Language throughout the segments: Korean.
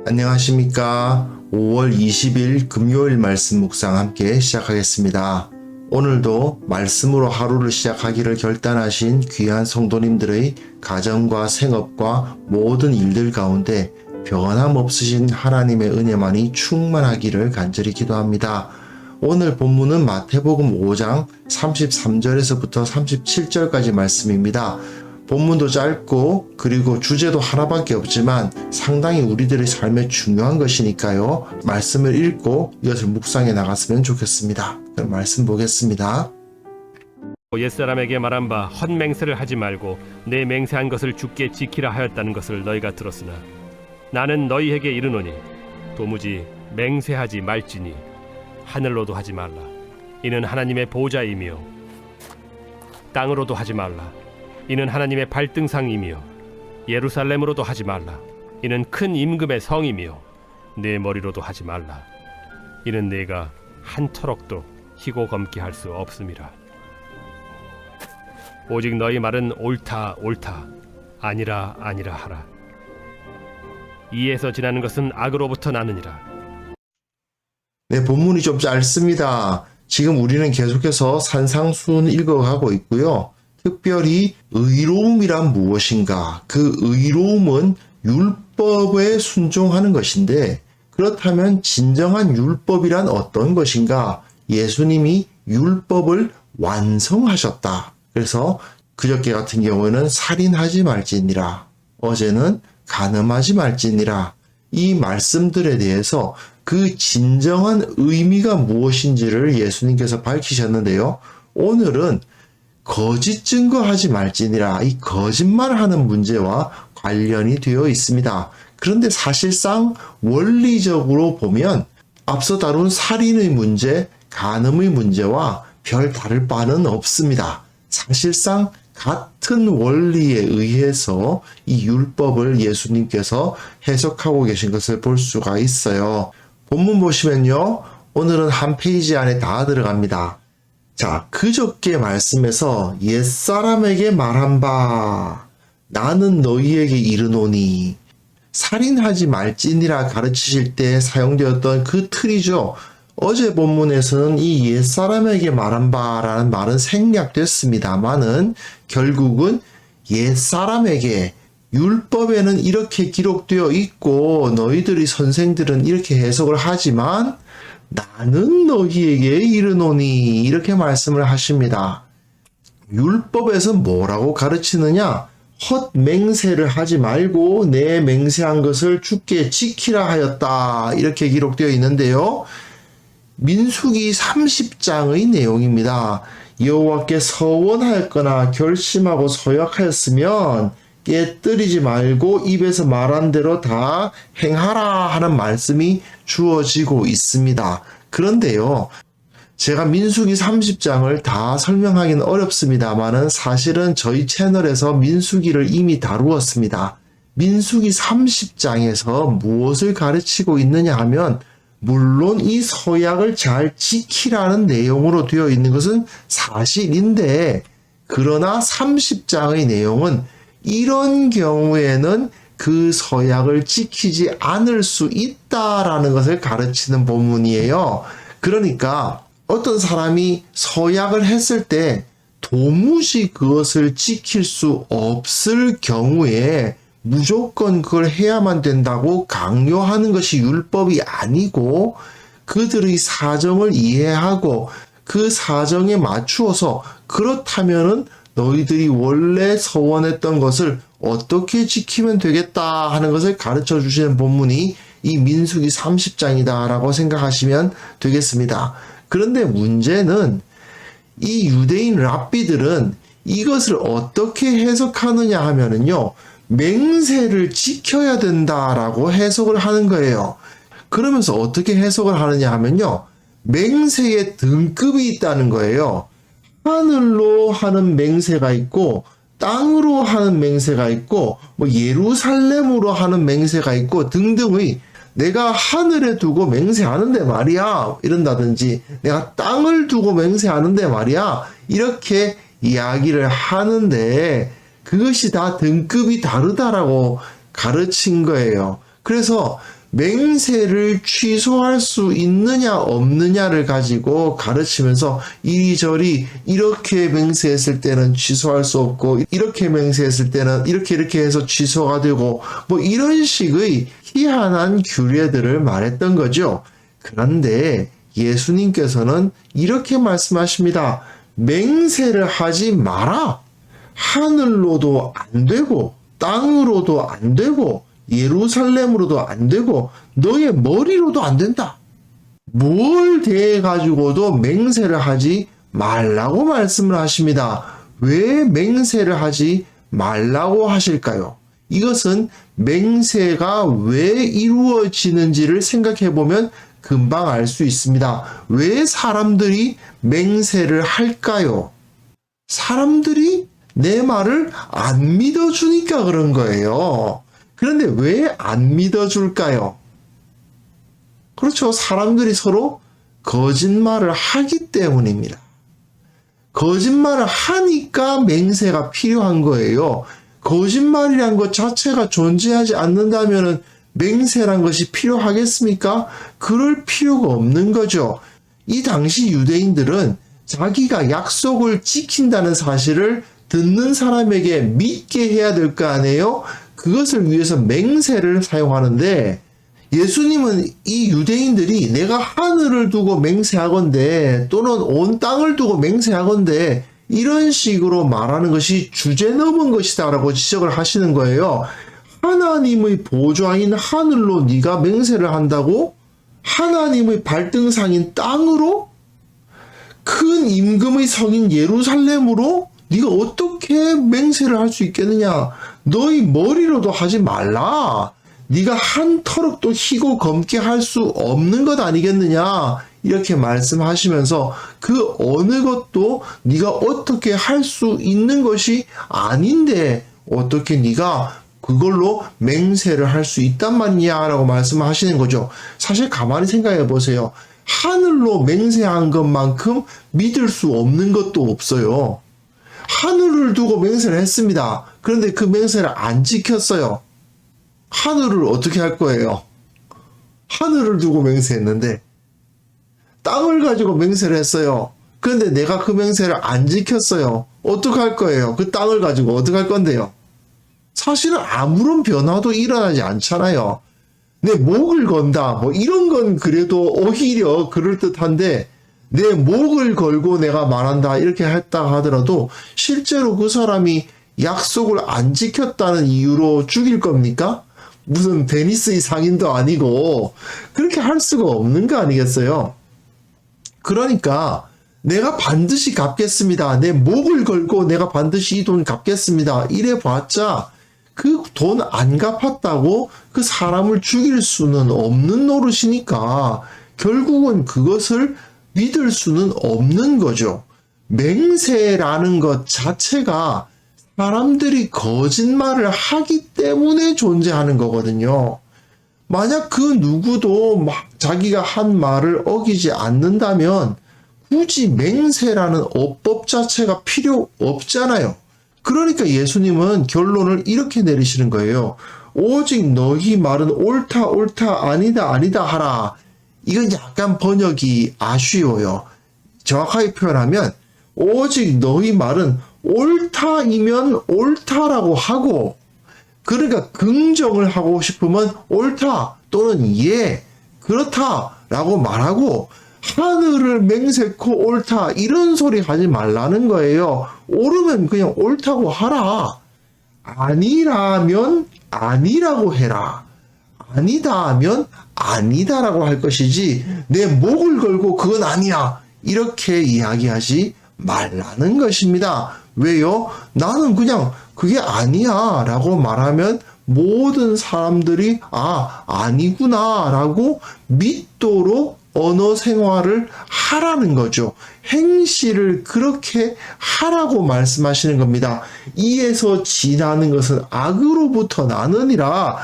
안녕하십니까. 5월 20일 금요일 말씀 묵상 함께 시작하겠습니다. 오늘도 말씀으로 하루를 시작하기를 결단하신 귀한 성도님들의 가정과 생업과 모든 일들 가운데 변함없으신 하나님의 은혜만이 충만하기를 간절히 기도합니다. 오늘 본문은 마태복음 5장 33절에서부터 37절까지 말씀입니다. 본문도 짧고 그리고 주제도 하나밖에 없지만 상당히 우리들의 삶에 중요한 것이니까요. 말씀을 읽고 이것을 묵상해 나갔으면 좋겠습니다. 그럼 말씀 보겠습니다. 옛사람에게 말한 바 헛맹세를 하지 말고 내 맹세한 것을 주께 지키라 하였다는 것을 너희가 들었으나 나는 너희에게 이르노니 도무지 맹세하지 말지니 하늘로도 하지 말라. 이는 하나님의 보좌이며 땅으로도 하지 말라. 이는 하나님의 발등상이며 예루살렘으로도 하지 말라. 이는 큰 임금의 성이며 내 머리로도 하지 말라. 이는 내가 한 터럭도 희고 검게 할 수 없음이라. 오직 너희 말은 옳다 옳다 아니라 아니라 하라. 이에서 지나는 것은 악으로부터 나느니라. 네, 본문이 좀 짧습니다. 지금 우리는 계속해서 산상수훈 읽어가고 있고요. 특별히 의로움이란 무엇인가? 그 의로움은 율법에 순종하는 것인데 그렇다면 진정한 율법이란 어떤 것인가? 예수님이 율법을 완성하셨다. 그래서 그저께 같은 경우에는 살인하지 말지니라. 어제는 간음하지 말지니라. 이 말씀들에 대해서 그 진정한 의미가 무엇인지를 예수님께서 밝히셨는데요. 오늘은 거짓 증거하지 말지니라. 이 거짓말하는 문제와 관련이 되어 있습니다. 그런데 사실상 원리적으로 보면 앞서 다룬 살인의 문제, 간음의 문제와 별 다를 바는 없습니다. 사실상 같은 원리에 의해서 이 율법을 예수님께서 해석하고 계신 것을 볼 수가 있어요. 본문 보시면요. 오늘은 한 페이지 안에 다 들어갑니다. 자, 그저께 말씀에서 옛사람에게 말한 바 나는 너희에게 이르노니 살인하지 말지니라 가르치실 때 사용되었던 그 틀이죠. 어제 본문에서는 이 옛사람에게 말한 바라는 말은 생략됐습니다만은 결국은 옛사람에게 율법에는 이렇게 기록되어 있고 너희들이 선생들은 이렇게 해석을 하지만 나는 너희에게 이르노니 이렇게 말씀을 하십니다. 율법에서 뭐라고 가르치느냐? 헛맹세를 하지 말고 내 맹세한 것을 주께 지키라 하였다. 이렇게 기록되어 있는데요. 민수기 30장의 내용입니다. 여호와께 서원하였거나 결심하고 서약하였으면 깨뜨리지 말고 입에서 말한 대로 다 행하라 하는 말씀이 주어지고 있습니다. 그런데요, 제가 민수기 30장을 다 설명하기는 어렵습니다만은 사실은 저희 채널에서 민수기를 이미 다루었습니다. 민수기 30장에서 무엇을 가르치고 있느냐 하면 물론 이 서약을 잘 지키라는 내용으로 되어 있는 것은 사실인데 그러나 30장의 내용은 이런 경우에는 그 서약을 지키지 않을 수 있다라는 것을 가르치는 본문이에요. 그러니까 어떤 사람이 서약을 했을 때 도무지 그것을 지킬 수 없을 경우에 무조건 그걸 해야만 된다고 강요하는 것이 율법이 아니고 그들의 사정을 이해하고 그 사정에 맞추어서 그렇다면은 너희들이 원래 서원했던 것을 어떻게 지키면 되겠다 하는 것을 가르쳐 주시는 본문이 이 민수기 30장이다 라고 생각하시면 되겠습니다. 그런데 문제는 이 유대인 랍비들은 이것을 어떻게 해석하느냐 하면은요, 맹세를 지켜야 된다라고 해석을 하는 거예요. 그러면서 어떻게 해석을 하느냐 하면요, 맹세의 등급이 있다는 거예요. 하늘로 하는 맹세가 있고 땅으로 하는 맹세가 있고 예루살렘으로 하는 맹세가 있고 등등의 내가 하늘에 두고 맹세하는데 말이야 이런다든지 내가 땅을 두고 맹세하는데 말이야 이렇게 이야기를 하는데 그것이 다 등급이 다르다라고 가르친 거예요. 그래서 맹세를 취소할 수 있느냐 없느냐를 가지고 가르치면서 이리저리 이렇게 맹세했을 때는 취소할 수 없고 이렇게 맹세했을 때는 이렇게 해서 취소가 되고 뭐 이런 식의 희한한 규례들을 말했던 거죠. 그런데 예수님께서는 이렇게 말씀하십니다. 맹세를 하지 마라. 하늘로도 안 되고 땅으로도 안 되고 예루살렘으로도 안 되고 너의 머리로도 안 된다. 뭘 대해 가지고도 맹세를 하지 말라고 말씀을 하십니다. 왜 맹세를 하지 말라고 하실까요? 이것은 맹세가 왜 이루어지는지를 생각해 보면 금방 알 수 있습니다. 왜 사람들이 맹세를 할까요? 사람들이 내 말을 안 믿어주니까 그런 거예요. 그런데 왜 안 믿어줄까요? 그렇죠. 사람들이 서로 거짓말을 하기 때문입니다. 거짓말을 하니까 맹세가 필요한 거예요. 거짓말이란 것 자체가 존재하지 않는다면 맹세란 것이 필요하겠습니까? 그럴 필요가 없는 거죠. 이 당시 유대인들은 자기가 약속을 지킨다는 사실을 듣는 사람에게 믿게 해야 될 거 아니에요? 그것을 위해서 맹세를 사용하는데 예수님은 이 유대인들이 내가 하늘을 두고 맹세하건대 또는 온 땅을 두고 맹세하건대 이런 식으로 말하는 것이 주제 넘은 것이다 라고 지적을 하시는 거예요. 하나님의 보좌인 하늘로 네가 맹세를 한다고? 하나님의 발등상인 땅으로? 큰 임금의 성인 예루살렘으로? 네가 어떻게 맹세를 할 수 있겠느냐? 너희 머리로도 하지 말라. 네가 한 터럭도 희고 검게 할 수 없는 것 아니겠느냐? 이렇게 말씀하시면서 그 어느 것도 네가 어떻게 할 수 있는 것이 아닌데 어떻게 네가 그걸로 맹세를 할 수 있단 말이냐? 라고 말씀하시는 거죠. 사실 가만히 생각해 보세요. 하늘로 맹세한 것만큼 믿을 수 없는 것도 없어요. 하늘을 두고 맹세를 했습니다. 그런데 그 맹세를 안 지켰어요. 하늘을 어떻게 할 거예요? 하늘을 두고 맹세했는데 땅을 가지고 맹세를 했어요. 그런데 내가 그 맹세를 안 지켰어요. 어떻게 할 거예요? 그 땅을 가지고 어떻게 할 건데요? 사실은 아무런 변화도 일어나지 않잖아요. 내 목을 건다. 뭐 이런 건 그래도 오히려 그럴듯한데 내 목을 걸고 내가 말한다 이렇게 했다 하더라도 실제로 그 사람이 약속을 안 지켰다는 이유로 죽일 겁니까? 무슨 베니스의 상인도 아니고 그렇게 할 수가 없는 거 아니겠어요? 그러니까 내가 반드시 갚겠습니다. 내 목을 걸고 내가 반드시 이 돈 갚겠습니다. 이래 봤자 그 돈 안 갚았다고 그 사람을 죽일 수는 없는 노릇이니까 결국은 그것을 믿을 수는 없는 거죠. 맹세라는 것 자체가 사람들이 거짓말을 하기 때문에 존재하는 거거든요. 만약 그 누구도 자기가 한 말을 어기지 않는다면 굳이 맹세라는 어법 자체가 필요 없잖아요. 그러니까 예수님은 결론을 이렇게 내리시는 거예요. 오직 너희 말은 옳다 옳다 아니다 아니다 하라. 이건 약간 번역이 아쉬워요. 정확하게 표현하면 오직 너희 말은 옳다이면 옳다라고 하고 그러니까 긍정을 하고 싶으면 옳다 또는 예 그렇다라고 말하고 하늘을 맹세코 옳다 이런 소리 하지 말라는 거예요. 옳으면 그냥 옳다고 하라. 아니라면 아니라고 해라. 아니다 하면 아니다라고 할 것이지 내 목을 걸고 그건 아니야 이렇게 이야기하지 말라는 것입니다. 왜요? 나는 그냥 그게 아니야 라고 말하면 모든 사람들이 아니구나 라고 믿도록 언어 생활을 하라는 거죠. 행실을 그렇게 하라고 말씀하시는 겁니다. 이에서 지나는 것은 악으로부터 나느니라.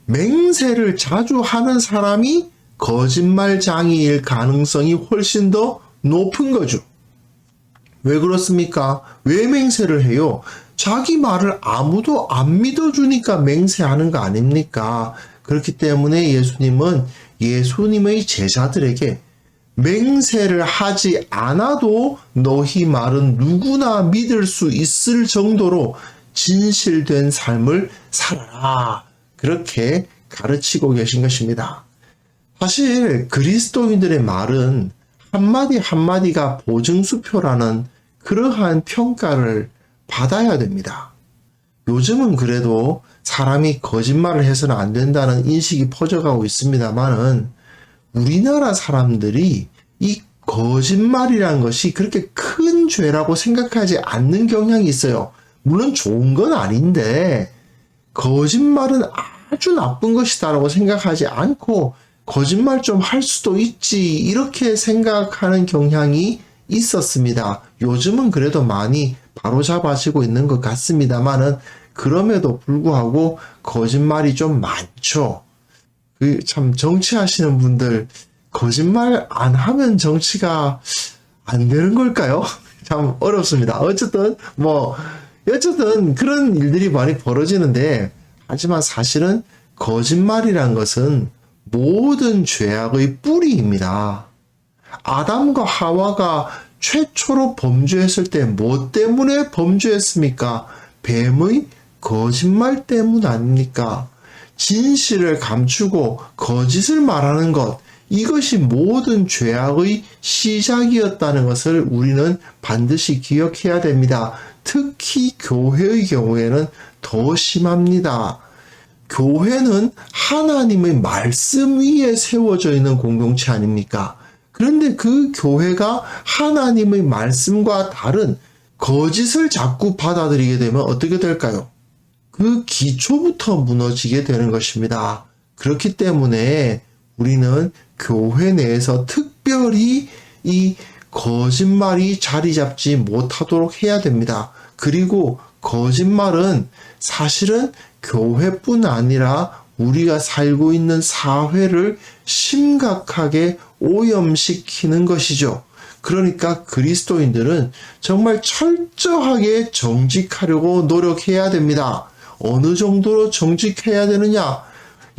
맹세를 자주 하는 사람이 거짓말장애일 가능성이 훨씬 더 높은 거죠. 왜 그렇습니까? 왜 맹세를 해요? 자기 말을 아무도 안 믿어주니까 맹세하는 거 아닙니까? 그렇기 때문에 예수님은 예수님의 제자들에게 맹세를 하지 않아도 너희 말은 누구나 믿을 수 있을 정도로 진실된 삶을 살아라. 그렇게 가르치고 계신 것입니다. 사실 그리스도인들의 말은 한마디 한마디가 보증수표라는 그러한 평가를 받아야 됩니다. 요즘은 그래도 사람이 거짓말을 해서는 안 된다는 인식이 퍼져가고 있습니다만은 우리나라 사람들이 이 거짓말이라는 것이 그렇게 큰 죄라고 생각하지 않는 경향이 있어요. 물론 좋은 건 아닌데 거짓말은 아주 나쁜 것이다라고 생각하지 않고 거짓말 좀 할 수도 있지 이렇게 생각하는 경향이 있었습니다. 요즘은 그래도 많이 바로잡아지고 있는 것 같습니다만은 그럼에도 불구하고 거짓말이 좀 많죠. 참 정치하시는 분들 거짓말 안 하면 정치가 안 되는 걸까요? 참 어렵습니다. 어쨌든 그런 일들이 많이 벌어지는데 하지만 사실은 거짓말이란 것은 모든 죄악의 뿌리입니다. 아담과 하와가 최초로 범죄했을 때 뭐 때문에 범죄했습니까? 뱀의 거짓말 때문 아닙니까? 진실을 감추고 거짓을 말하는 것, 이것이 모든 죄악의 시작이었다는 것을 우리는 반드시 기억해야 됩니다. 특히 교회의 경우에는 더 심합니다. 교회는 하나님의 말씀 위에 세워져 있는 공동체 아닙니까? 그런데 그 교회가 하나님의 말씀과 다른 거짓을 자꾸 받아들이게 되면 어떻게 될까요? 그 기초부터 무너지게 되는 것입니다. 그렇기 때문에 우리는 교회 내에서 특별히 이 거짓말이 자리 잡지 못하도록 해야 됩니다. 그리고 거짓말은 사실은 교회뿐 아니라 우리가 살고 있는 사회를 심각하게 오염시키는 것이죠. 그러니까 그리스도인들은 정말 철저하게 정직하려고 노력해야 됩니다. 어느 정도로 정직해야 되느냐?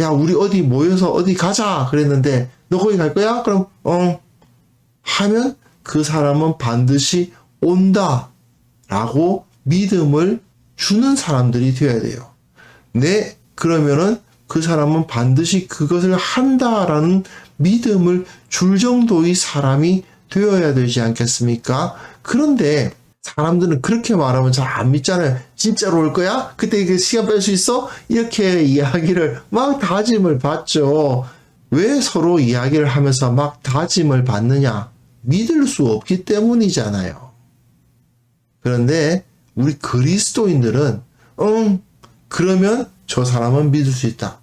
야, 우리 어디 모여서 어디 가자 그랬는데 너 거기 갈 거야? 그럼 하면 그 사람은 반드시 온다 라고 믿음을 주는 사람들이 되어야 돼요. 네, 그러면은 그 사람은 반드시 그것을 한다라는 믿음을 줄 정도의 사람이 되어야 되지 않겠습니까? 그런데 사람들은 그렇게 말하면 잘 안 믿잖아요. 진짜로 올 거야? 그때 그 시간 뺄 수 있어? 이렇게 이야기를 막 다짐을 받죠. 왜 서로 이야기를 하면서 막 다짐을 받느냐? 믿을 수 없기 때문이잖아요. 그런데 우리 그리스도인들은 그러면 저 사람은 믿을 수 있다.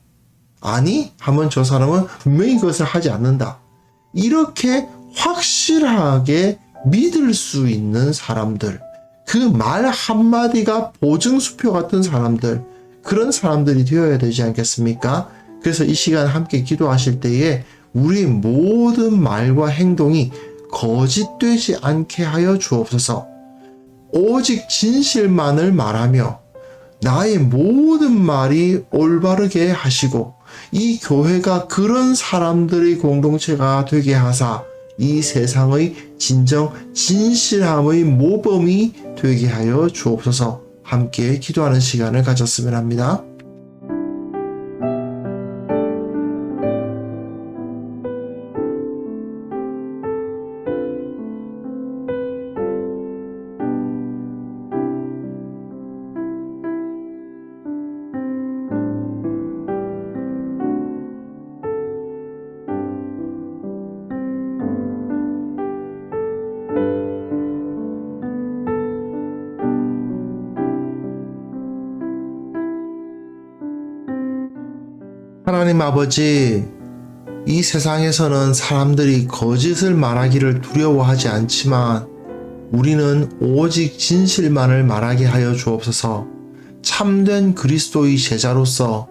아니? 하면 저 사람은 분명히 그것을 하지 않는다. 이렇게 확실하게 믿을 수 있는 사람들, 그 말 한마디가 보증수표 같은 사람들, 그런 사람들이 되어야 되지 않겠습니까? 그래서 이 시간 함께 기도하실 때에 우리 모든 말과 행동이 거짓되지 않게 하여 주옵소서. 오직 진실만을 말하며 나의 모든 말이 올바르게 하시고 이 교회가 그런 사람들의 공동체가 되게 하사 이 세상의 진정 진실함의 모범이 되게 하여 주옵소서. 함께 기도하는 시간을 가졌으면 합니다. 하나님 아버지, 이 세상에서는 사람들이 거짓을 말하기를 두려워하지 않지만 우리는 오직 진실만을 말하게 하여 주옵소서. 참된 그리스도의 제자로서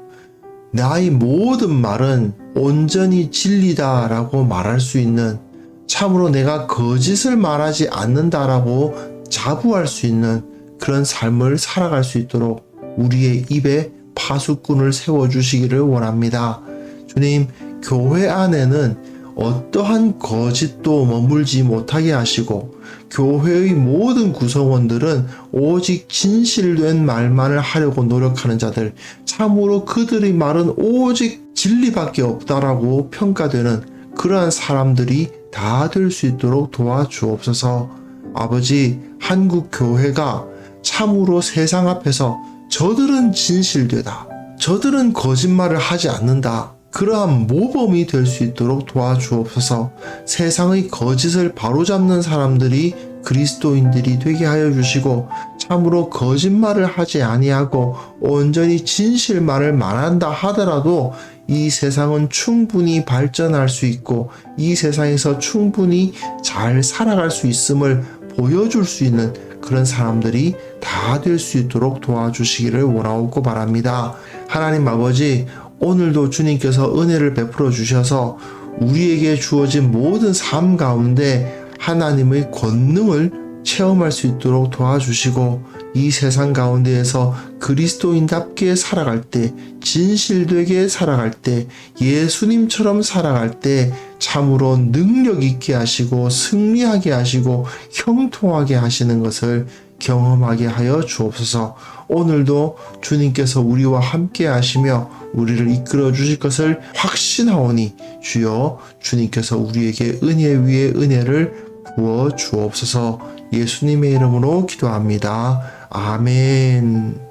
나의 모든 말은 온전히 진리다라고 말할 수 있는, 참으로 내가 거짓을 말하지 않는다라고 자부할 수 있는 그런 삶을 살아갈 수 있도록 우리의 입에 파수꾼을 세워주시기를 원합니다. 주님, 교회 안에는 어떠한 거짓도 머물지 못하게 하시고 교회의 모든 구성원들은 오직 진실된 말만을 하려고 노력하는 자들, 참으로 그들의 말은 오직 진리밖에 없다라고 평가되는 그러한 사람들이 다 될 수 있도록 도와주옵소서. 아버지, 한국 교회가 참으로 세상 앞에서 저들은 진실되다, 저들은 거짓말을 하지 않는다, 그러한 모범이 될 수 있도록 도와주옵소서. 세상의 거짓을 바로잡는 사람들이 그리스도인들이 되게 하여 주시고, 참으로 거짓말을 하지 아니하고 온전히 진실만을 말한다 하더라도 이 세상은 충분히 발전할 수 있고 이 세상에서 충분히 잘 살아갈 수 있음을 보여줄 수 있는 그런 사람들이 다 될 수 있도록 도와주시기를 원하고 바랍니다. 하나님 아버지, 오늘도 주님께서 은혜를 베풀어 주셔서 우리에게 주어진 모든 삶 가운데 하나님의 권능을 체험할 수 있도록 도와주시고, 이 세상 가운데에서 그리스도인답게 살아갈 때, 진실되게 살아갈 때, 예수님처럼 살아갈 때 참으로 능력 있게 하시고 승리하게 하시고 형통하게 하시는 것을 경험하게 하여 주옵소서. 오늘도 주님께서 우리와 함께 하시며 우리를 이끌어 주실 것을 확신하오니 주여, 주님께서 우리에게 은혜 위에 은혜를 부어 주옵소서. 예수님의 이름으로 기도합니다. 아멘.